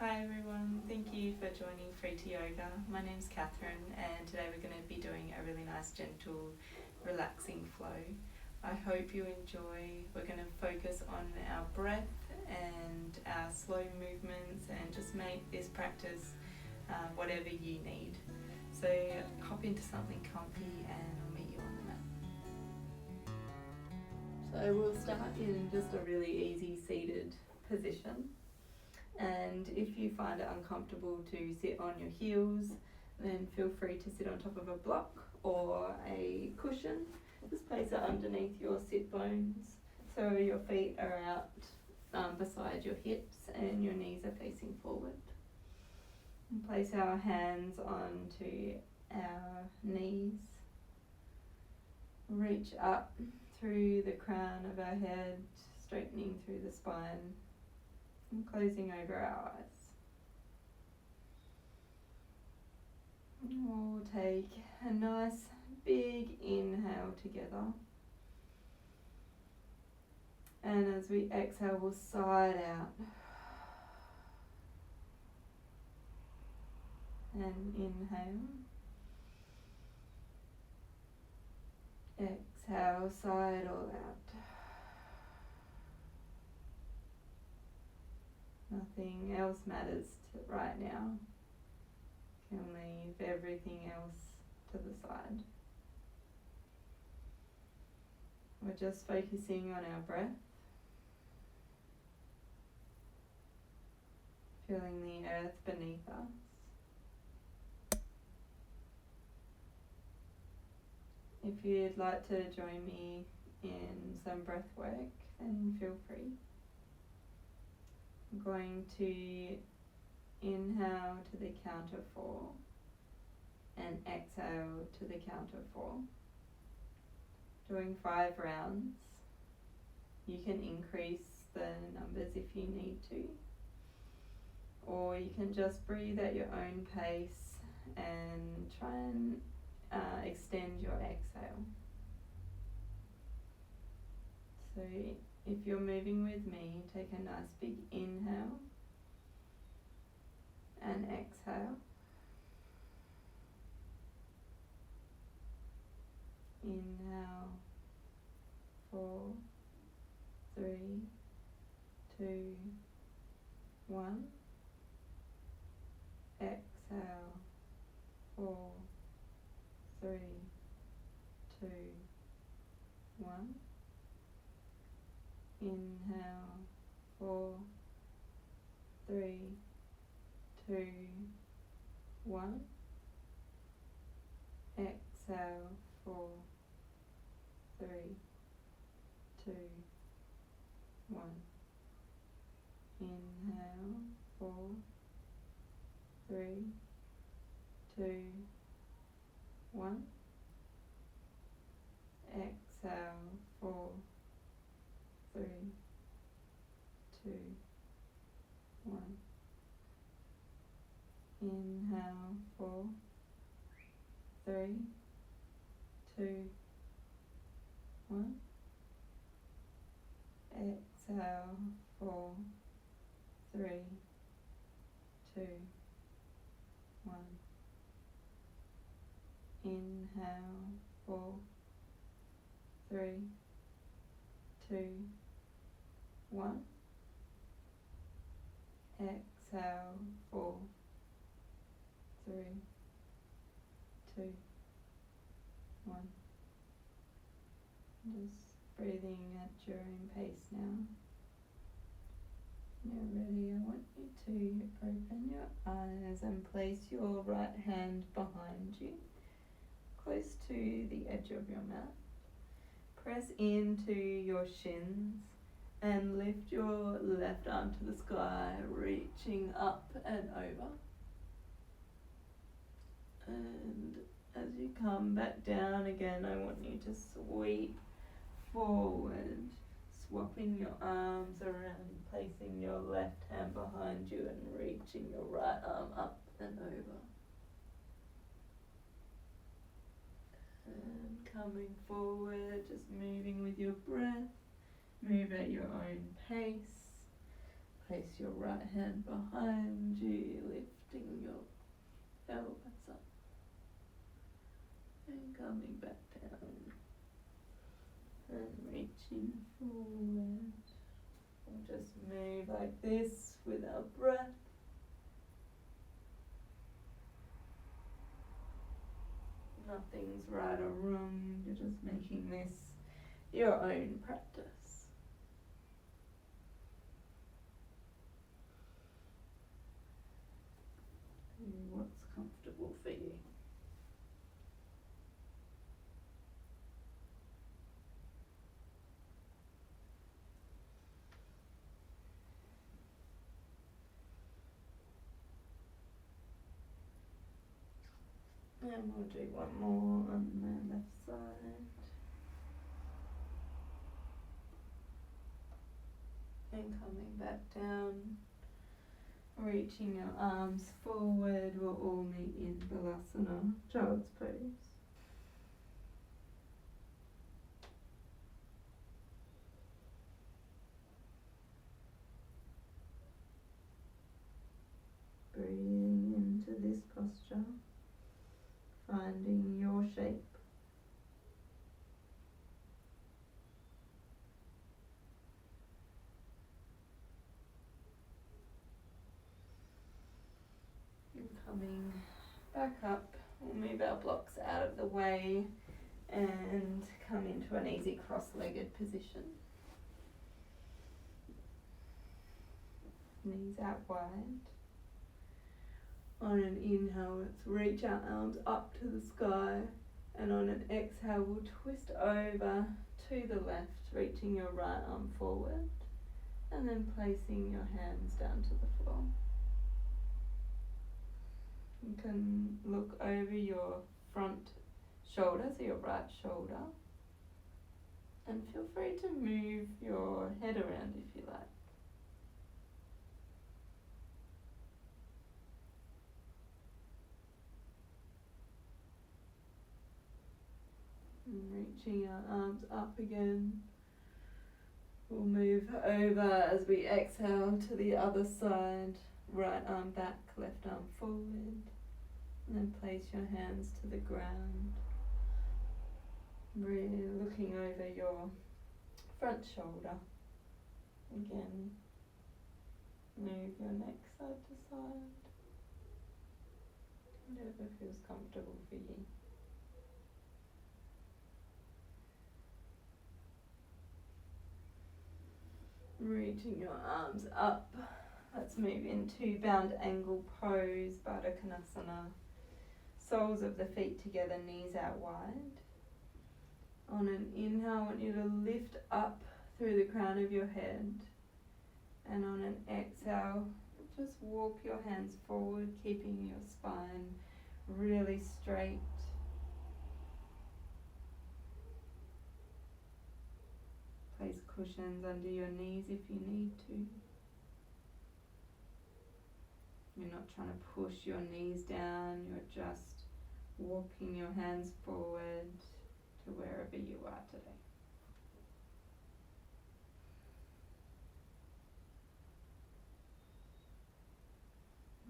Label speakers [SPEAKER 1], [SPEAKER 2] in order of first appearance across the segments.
[SPEAKER 1] Hi everyone, thank you for joining Free to Yoga. My name's Catherine and today we're going to be doing a really nice, gentle, relaxing flow. I hope you enjoy. We're going to focus on our breath and our slow movements and just make this practice whatever you need. So hop into something comfy and I'll meet you on the mat. So we'll start in just a really easy seated position. And if you find it uncomfortable to sit on your heels, then feel free to sit on top of a block or a cushion. Just place it underneath your sit bones so your feet are out beside your hips and your knees are facing forward. And place our hands onto our knees. Reach up through the crown of our head, straightening through the spine. And closing over our eyes. We'll take a nice big inhale together. And as we exhale, we'll sigh out. And inhale. Exhale, sigh it all out. Nothing else matters right now. You can leave everything else to the side. We're just focusing on our breath. Feeling the earth beneath us. If you'd like to join me in some breath work, then feel free. I'm going to inhale to the count of 4 and exhale to the count of 4. Doing 5 rounds. You can increase the numbers if you need to, or you can just breathe at your own pace and try and extend your exhale. So if you're moving with me, take a nice big inhale and exhale. Inhale, 4, 3, 2, 1. Exhale, 4, 3, 2, 1. Inhale, 4, 3, 2, 1. Exhale, 4, 3, 2, 1. Inhale, 4, 3, 2, 1. Exhale, 4, 3, 2, 1. Inhale, 4, 3, 2, 1. Exhale, 4, 3, 2, 1. Inhale, 4, 3, 2, 1. Exhale, 4, 3, 2, 1. Just breathing at your own pace now. When you're ready, I want you to open your eyes and place your right hand behind you, close to the edge of your mat. Press into your shins and lift your left arm to the sky, reaching up and over. And as you come back down again, I want you to sweep forward, swapping your arms around, placing your left hand behind you and reaching your right arm up and over. And coming forward, just moving with your breath. Move at your own pace. place your right hand behind you, lifting your pelvis up and coming back down and reaching forward. We'll just move like this with our breath. Nothing's right or wrong, you're just making this your own practice. Do what's comfortable for you. And we'll do one more on the left side. And coming back down, reaching your arms forward, we'll all meet in Balasana, child's pose. Breathing into this posture, finding your shape. And coming back up, we'll move our blocks out of the way and come into an easy cross-legged position. Knees out wide. On an inhale, let's reach our arms up to the sky, and on an exhale, we'll twist over to the left, reaching your right arm forward, and then placing your hands down to the floor. You can look over your front shoulder, so your right shoulder, and feel free to move your head around if you like. And reaching our arms up again. We'll move over as we exhale to the other side. Right arm back, left arm forward. And then place your hands to the ground. Really looking over your front shoulder. Again, move your neck side to side. Whatever feels comfortable for you. Reaching your arms up. Let's move into bound angle pose, Baddha Konasana. Soles of the feet together, knees out wide. On an inhale, I want you to lift up through the crown of your head. And on an exhale, just walk your hands forward, keeping your spine really straight. Place cushions under your knees if you need to. You're not trying to push your knees down, you're just walking your hands forward to wherever you are today.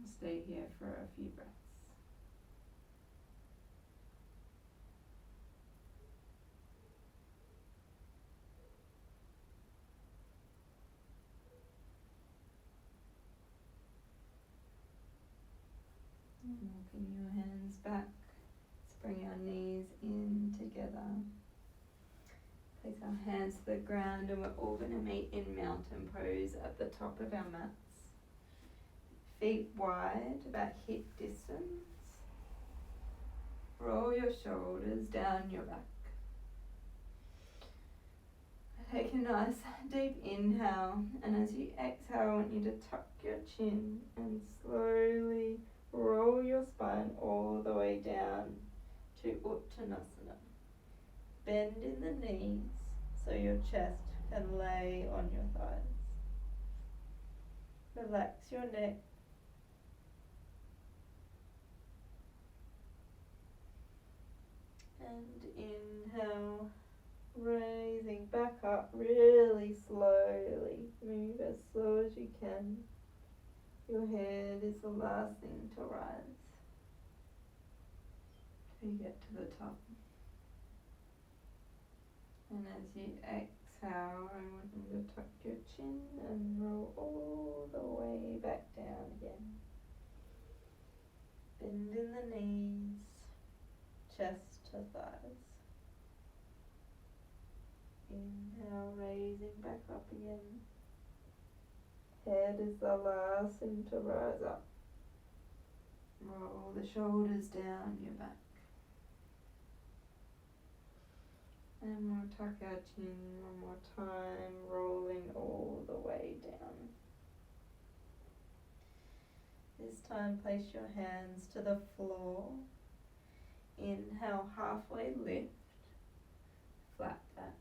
[SPEAKER 1] Stay here for a few breaths. Walking your hands back. Let's bring our knees in together. Place our hands to the ground, and we're all going to meet in mountain pose at the top of our mats. Feet wide, about hip distance. Roll your shoulders down your back. Take a nice deep inhale, and as you exhale, I want you to tuck your chin and slowly roll your spine all the way down to Uttanasana. Bend in the knees so your chest can lay on your thighs. Relax your neck. And inhale Raising back up really slowly. Move as slow as you can. Your head is the last thing to rise till you get to the top. And as you exhale, I want you to tuck your chin and roll all the way back down again. Bend in the knees, chest to thighs. Inhale, raising back up again. Head is the last thing to rise up. Roll the shoulders down your back. And we'll tuck our chin one more time, rolling all the way down. This time place your hands to the floor. Inhale, halfway lift, flat back.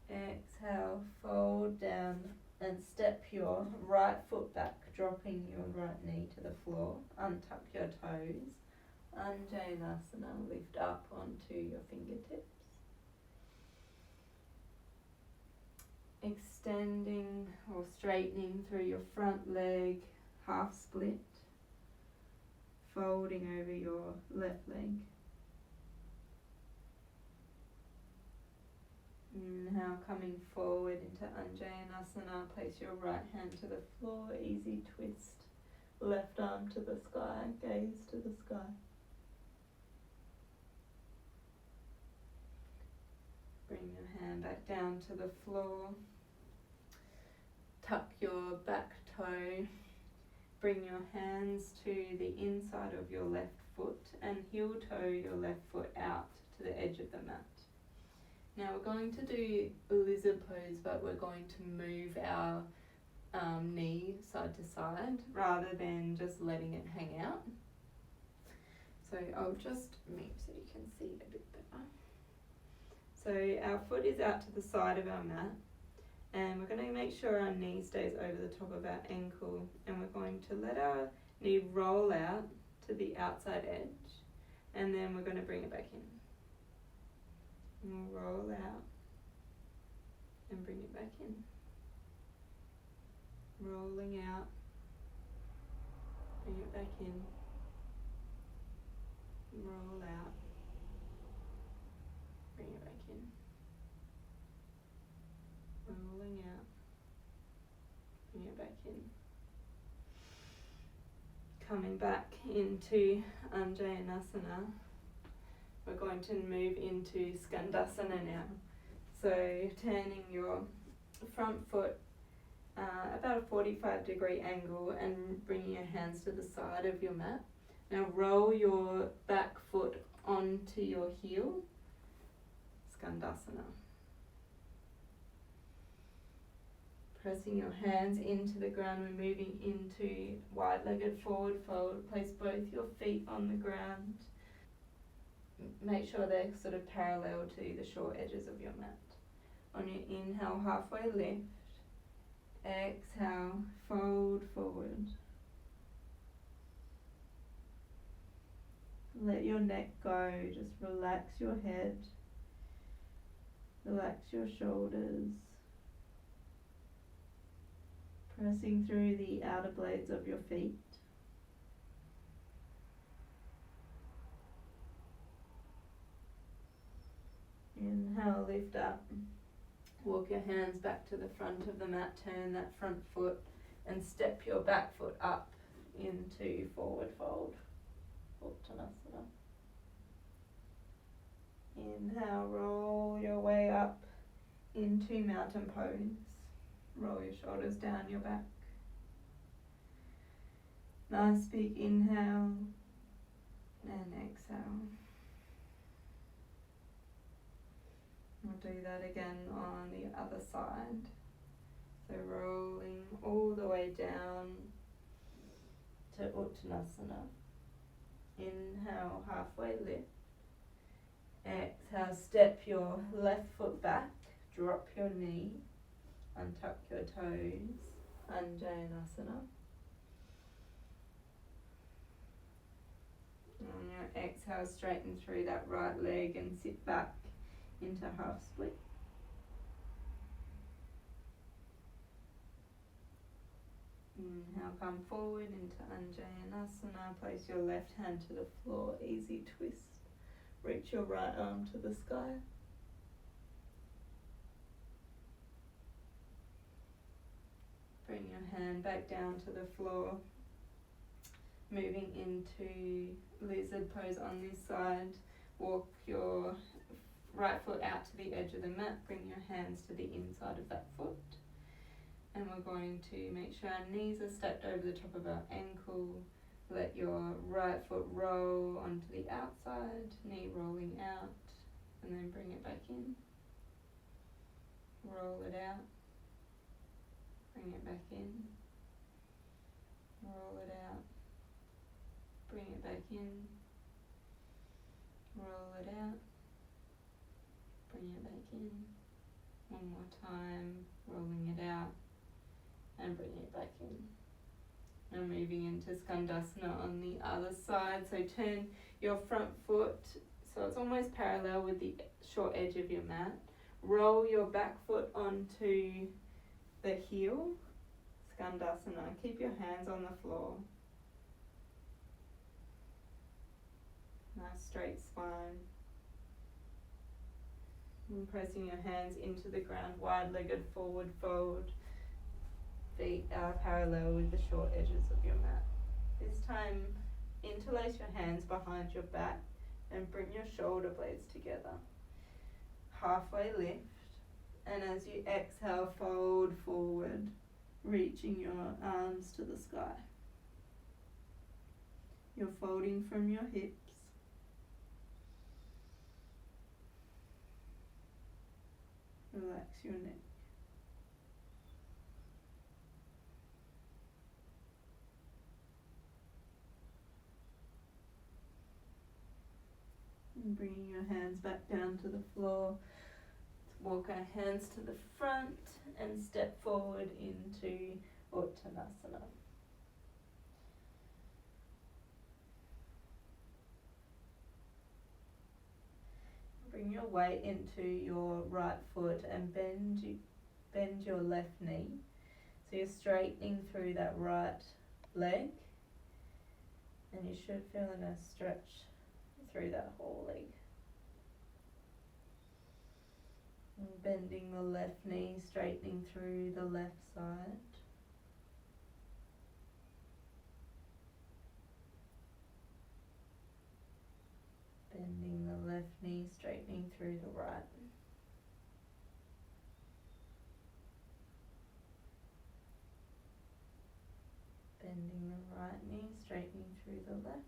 [SPEAKER 1] Exhale, fold down and step your right foot back, dropping your right knee to the floor. Untuck your toes. Anjaneyasana, lift up onto your fingertips. Extending or straightening through your front leg, half split. Folding over your left leg. Inhale, coming forward into Anjaneyasana, place your right hand to the floor, easy twist. Left arm to the sky, gaze to the sky. Bring your hand back down to the floor. Tuck your back toe. Bring your hands to the inside of your left foot and heel toe your left foot out to the edge of the mat. Now we're going to do a lizard pose, but we're going to move our knee side to side rather than just letting it hang out. So I'll just move so you can see it a bit better. So our foot is out to the side of our mat, and we're going to make sure our knee stays over the top of our ankle, and we're going to let our knee roll out to the outside edge, and then we're going to bring it back in. And we'll roll out and bring it back in. Rolling out, bring it back in. Roll out, bring it back in. Rolling out, bring it back in. Coming back into Anjaneyasana. We're going to move into Skandasana now. So turning your front foot about a 45-degree angle and bringing your hands to the side of your mat. Now roll your back foot onto your heel, Skandasana. Pressing your hands into the ground, we're moving into wide-legged forward fold. Place both your feet on the ground. Make sure they're sort of parallel to the short edges of your mat. On your inhale, halfway lift. Exhale, fold forward. Let your neck go, just relax your head. Relax your shoulders. Pressing through the outer blades of your feet. Inhale, lift up. Walk your hands back to the front of the mat, turn that front foot and step your back foot up into forward fold. Uttanasana. Inhale, roll your way up into mountain pose. Roll your shoulders down your back. Nice big inhale and exhale. We'll do that again on the other side. So rolling all the way down to Uttanasana. Inhale, halfway lift. Exhale, step your left foot back, drop your knee, untuck your toes, Anjaneyasana. On your exhale, straighten through that right leg and sit back into half split. Now come forward into Anjayanasana. Place your left hand to the floor, easy twist. Reach your right arm to the sky. Bring your hand back down to the floor. Moving into lizard pose on this side. Walk your right foot out to the edge of the mat. Bring your hands to the inside of that foot. And we're going to make sure our knees are stacked over the top of our ankle. Let your right foot roll onto the outside, knee rolling out, and then bring it back in. Roll it out, bring it back in. Roll it out, bring it back in. Roll it out, bring it back in. One more time, rolling it out and bring it back in. Now moving into Skandasana on the other side. So turn your front foot so it's almost parallel with the short edge of your mat. Roll your back foot onto the heel. Skandasana. Keep your hands on the floor. Nice straight spine. And pressing your hands into the ground, wide-legged forward fold. Feet are parallel with the short edges of your mat. This time, interlace your hands behind your back and bring your shoulder blades together. Halfway lift, and as you exhale, fold forward, reaching your arms to the sky. You're folding from your hips. Relax your neck. And bringing your hands back down to the floor. Let's walk our hands to the front and step forward into Uttanasana. Bring your weight into your right foot and bend your left knee. So you're straightening through that right leg, and you should feel a nice stretch through that whole leg. And bending the left knee, straightening through the left side. Bending the left knee, straightening through the right. Bending the right knee, straightening through the left.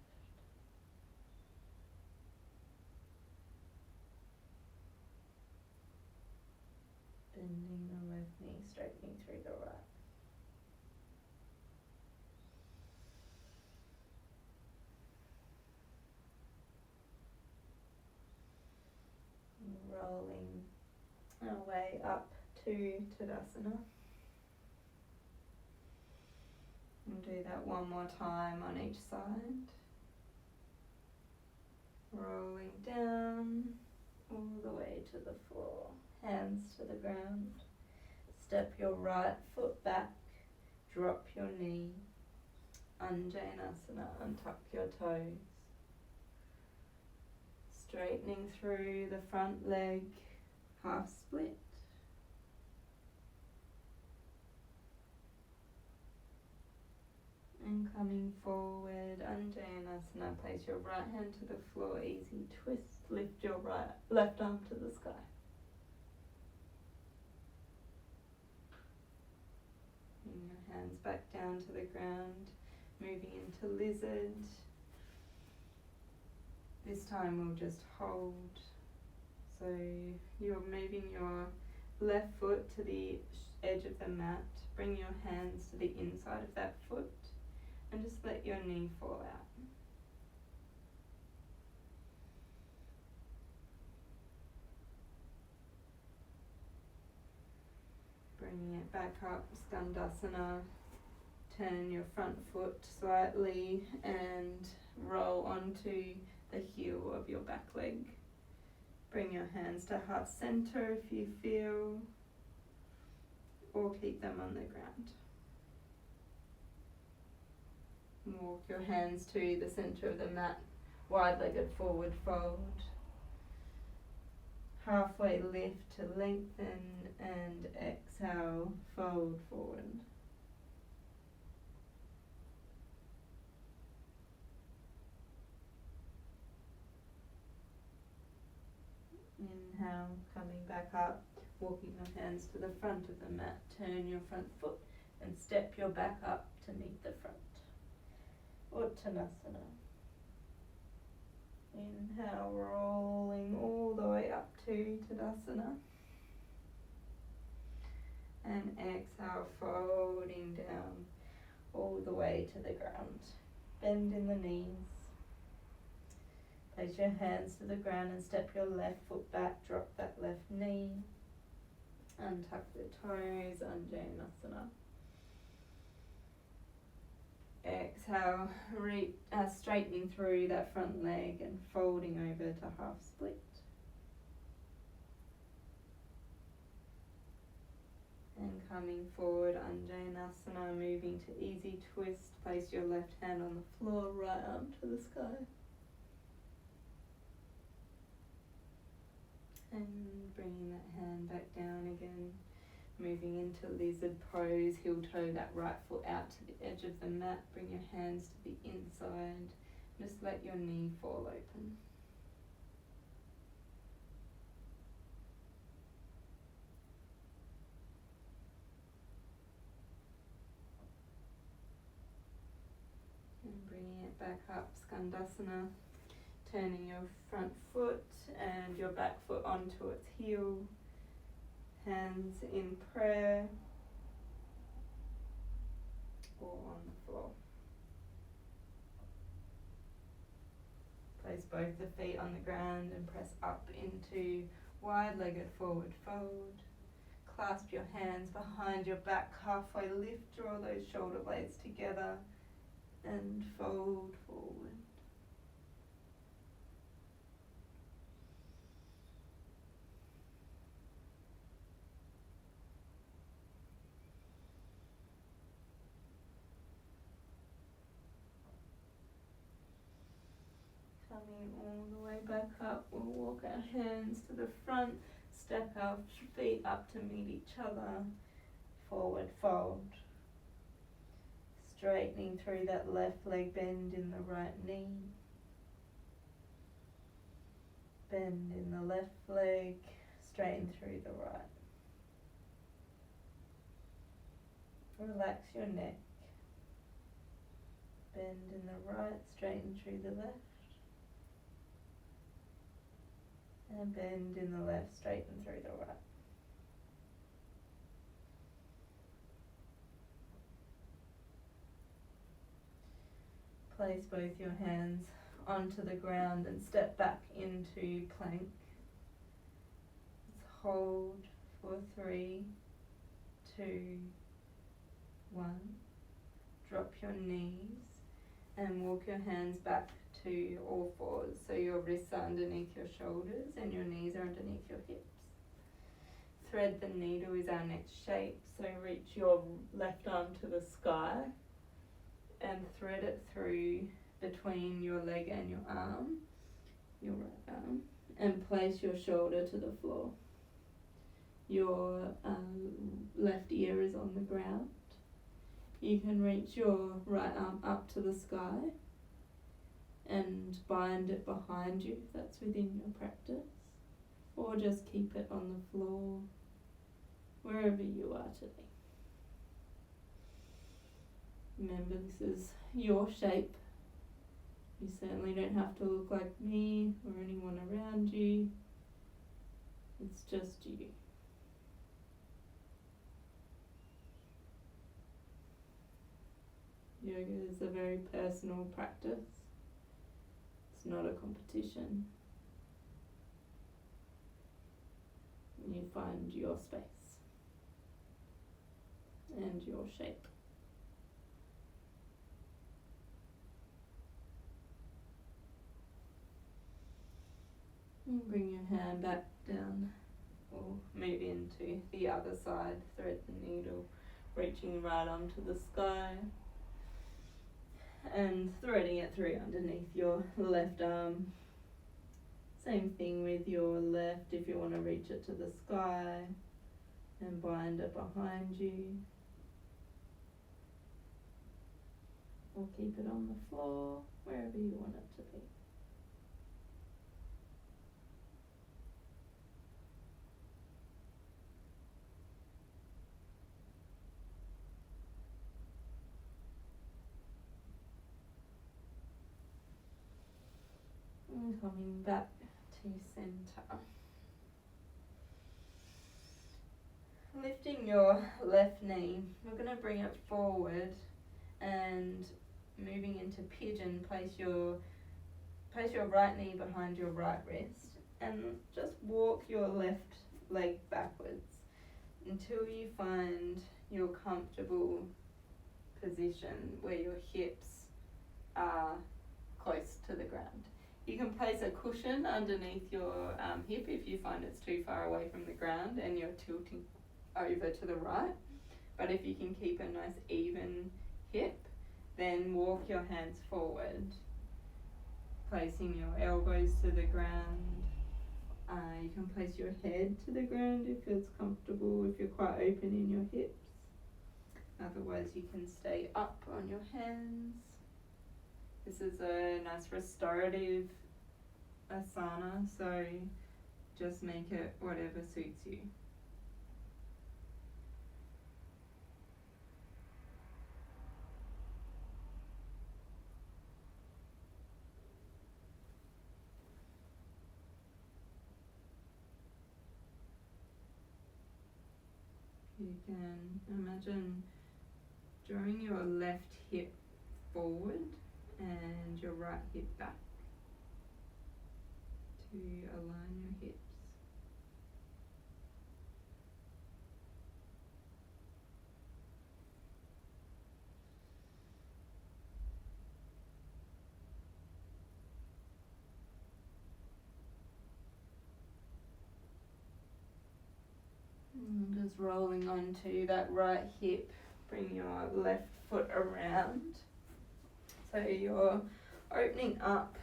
[SPEAKER 1] Bending the left knee, straightening through the right. Rolling our way up to Tadasana. We'll do that one more time on each side. Rolling down all the way to the floor. Hands to the ground. Step your right foot back. Drop your knee. Anjayanasana. Untuck your toes. Straightening through the front leg. Half split. And coming forward, Anjayanasana. Place your right hand to the floor. Easy twist. Lift your left arm to the sky. Bring your hands back down to the ground. Moving into lizard. This time we'll just hold. So you're moving your left foot to the edge of the mat. Bring your hands to the inside of that foot and just let your knee fall out. Bringing it back up, Skandasana. Turn your front foot slightly and roll onto the heel of your back leg. Bring your hands to heart center if you feel, or keep them on the ground. Walk your hands to the center of the mat, wide-legged forward fold. Halfway lift to lengthen and exhale, fold forward. Inhale, coming back up, walking your hands to the front of the mat. Turn your front foot and step your back up to meet the front. Uttanasana. Inhale, rolling all the way up to Tadasana. And exhale, folding down all the way to the ground. Bend in the knees. Place your hands to the ground and step your left foot back. Drop that left knee. Untuck the toes, Anjaneyasana. Exhale, straightening through that front leg and folding over to half split. And coming forward, Anjaneyasana, moving to easy twist. Place your left hand on the floor, right arm to the sky. And bringing that hand back down again. Moving into lizard pose, heel toe that right foot out to the edge of the mat. Bring your hands to the inside. Just let your knee fall open. And bringing it back up, Skandasana. Turning your front foot and your back foot onto its heel. Hands in prayer or on the floor. Place both the feet on the ground and press up into wide-legged forward fold. Clasp your hands behind your back, halfway lift, draw those shoulder blades together and fold forward. Coming all the way back up, we'll walk our hands to the front, step our feet up to meet each other, forward fold. Straightening through that left leg, bend in the right knee. Bend in the left leg, straighten through the right. Relax your neck. Bend in the right, straighten through the left. And bend in the left, straighten through the right. Place both your hands onto the ground and step back into plank. Let's hold for 3, 2, 1. Drop your knees and walk your hands back to all fours, so your wrists are underneath your shoulders and your knees are underneath your hips. Thread the needle is our next shape, so reach your left arm to the sky and thread it through between your leg and your arm, your right arm, and place your shoulder to the floor. Your left ear is on the ground. You can reach your right arm up to the sky and bind it behind you if that's within your practice, or just keep it on the floor wherever you are today. Remember, this is your shape. You certainly don't have to look like me or anyone around you. It's just you. Yoga is a very personal practice. It's not a competition. You find your space and your shape. And bring your hand back down, or move into the other side, thread the needle, reaching right onto the sky and threading it through underneath your left arm. Same thing with your left, if you want to reach it to the sky and bind it behind you, or keep it on the floor, wherever you want it to be. And coming back to centre. Lifting your left knee, we're going to bring it forward and moving into pigeon, place your right knee behind your right wrist and just walk your left leg backwards until you find your comfortable position where your hips are close to the ground. You can place a cushion underneath your hip if you find it's too far away from the ground and you're tilting over to the right. But if you can keep a nice even hip, then walk your hands forward, placing your elbows to the ground. You can place your head to the ground if it's comfortable, if you're quite open in your hips. Otherwise you can stay up on your hands. This is a nice restorative asana, so just make it whatever suits you. You can imagine drawing your left hip forward and your right hip back to align your hips. And just rolling onto that right hip, bring your left foot around. So you're opening up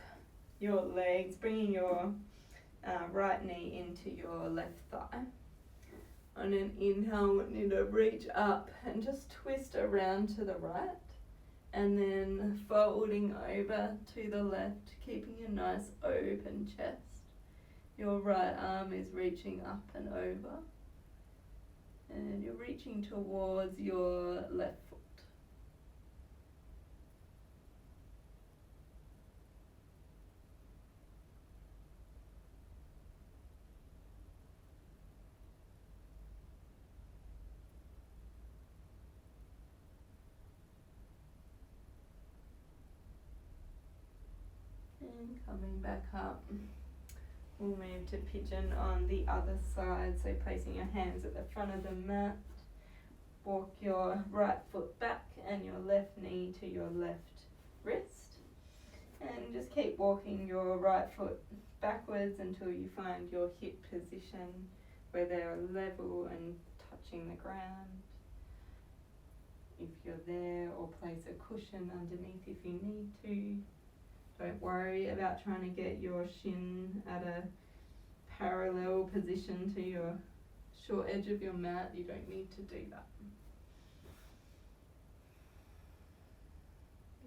[SPEAKER 1] your legs, bringing your right knee into your left thigh. On an inhale, we need to reach up and just twist around to the right, and then folding over to the left, keeping a nice open chest. Your right arm is reaching up and over, and you're reaching towards your left foot. And coming back up, we'll move to pigeon on the other side, so placing your hands at the front of the mat. Walk your right foot back and your left knee to your left wrist, and just keep walking your right foot backwards until you find your hip position where they're level and touching the ground. If you're there, or place a cushion underneath if you need to. Don't worry about trying to get your shin at a parallel position to your short edge of your mat. You don't need to do that.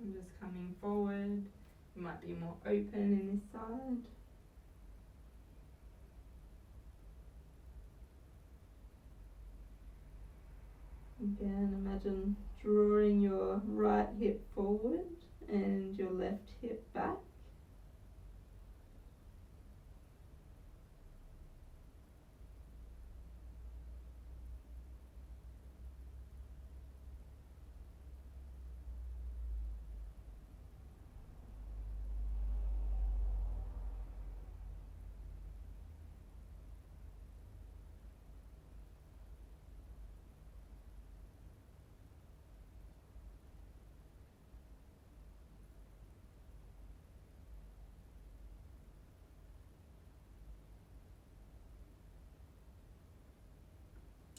[SPEAKER 1] And just coming forward, you might be more open in this side. Again, imagine drawing your right hip forward and your left hip back.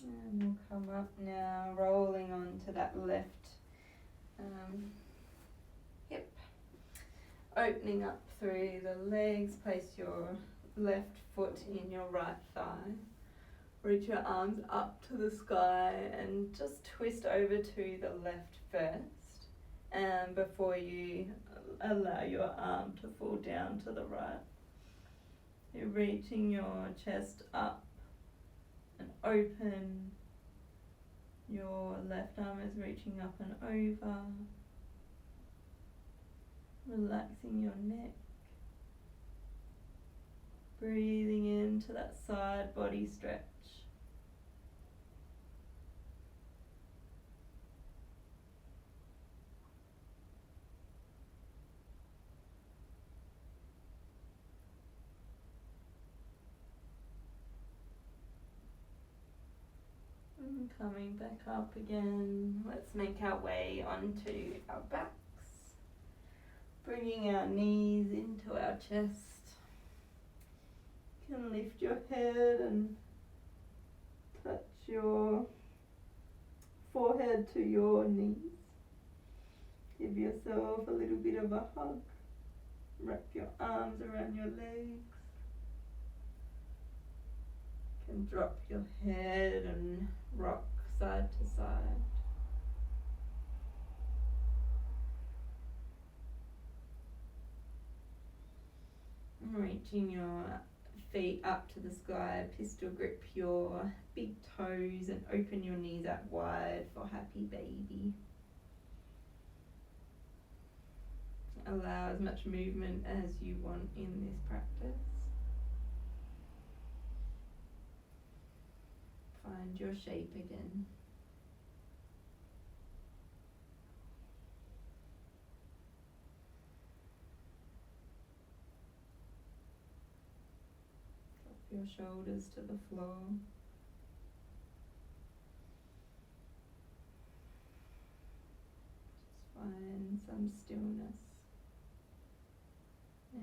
[SPEAKER 1] And we'll come up now, rolling onto that left hip. Opening up through the legs, place your left foot in your right thigh. Reach your arms up to the sky and just twist over to the left first, before you allow your arm to fall down to the right. You're reaching your chest up and open. Your left arm is reaching up and over. Relaxing your neck. Breathing into that side body stretch. And coming back up again, let's make our way onto our backs. Bringing our knees into our chest. You can lift your head and touch your forehead to your knees. Give yourself a little bit of a hug. Wrap your arms around your legs. You can drop your head and rock side to side. Reaching your feet up to the sky, pistol grip your big toes and open your knees out wide for happy baby. Allow as much movement as you want in this practice. Find your shape again. Your shoulders to the floor. Just find some stillness now.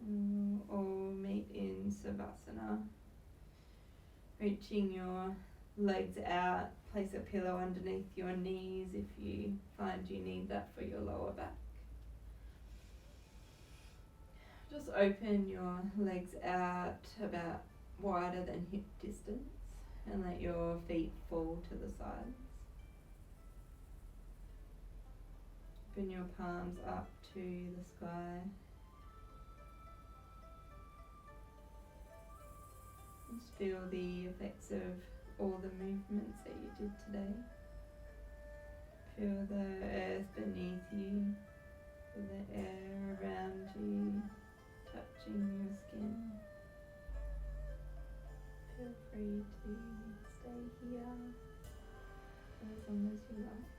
[SPEAKER 1] And we'll all meet in Savasana. Reaching your legs out, place a pillow underneath your knees if you find you need that for your lower back. Just open your legs out about wider than hip distance and let your feet fall to the sides. Open your palms up to the sky. Just feel the effects of all the movements that you did today. Feel the earth beneath you, feel the air around you, touching your skin. Feel free to stay here for as long as you like.